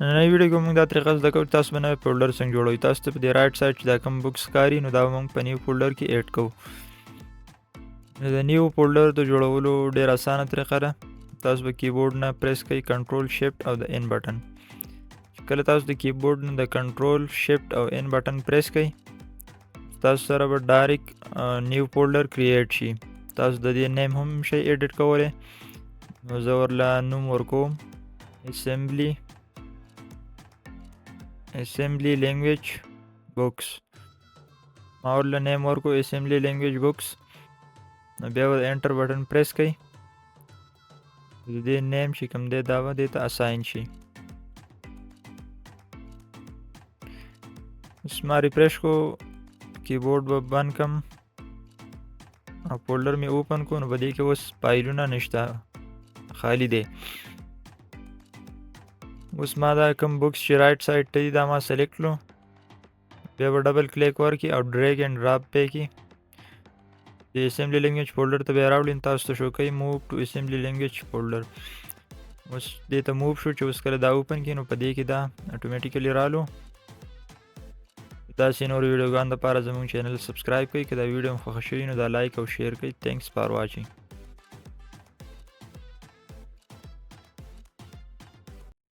نننۍ ویډیو کې موږ دا طریقه زده کوو چې تاسو به نوی فولډر څنګه جوړوئ. تاسو ته په دې رایټ سایډ چې دا کوم بکس ښکاري نو دا به موږ په نیو فولډر کې ایډ کوو. نو د نیو فولډر د جوړولو ډېر اسانه طریقه ده. تاسو به کیبورډ نه پریس کوئ کنټرول شیفټ او د ان بټن. کله تاسو د کیبورډ نه د کنټرول شیفټ او ان بټن پریس کوئ تاسو سره به ډایرکټ نیو فولډر کریټ شي. تاسو د دې نیم هم شئ ایډیټ کولی. نو زه ورله نوم ورکوم assembly language books. ما ورله نیم ورکو assembly language books. نو بیا به انټر بټن پریس کوئ. د دې نیم چې کوم دی دا به دې ته اساین شي. اوس ما ریفریش کو کیبورډ به بند کم او فولډر مې اوپن کو نو په دې کې اوس فایلونه نشته خالی دی. اوس ما دا کوم بکس چې رایټ سایډ ته دي دا ما سلیکټ کړو. بیا به ډبل کلیک ورکړي او ډریګ اینډ ډراپ پې کړي. د اسمبلی لینګویج فولډر ته بیا راوړي تاسو ته شو کوي موو ټو اسمبلی لینګویج فولډر. اوس دې ته موو شو چې اوس کله دا اوپن کړي نو په دې کې دا اټومیټیکلی رالو. داسې نور ویډیوګانو لپاره زموږ چینل سبسکرایب کړئ. که دا ویډیو مو خوښه شوي نو دا لایک او شیر کړئ. تھینکس فار واچینګ.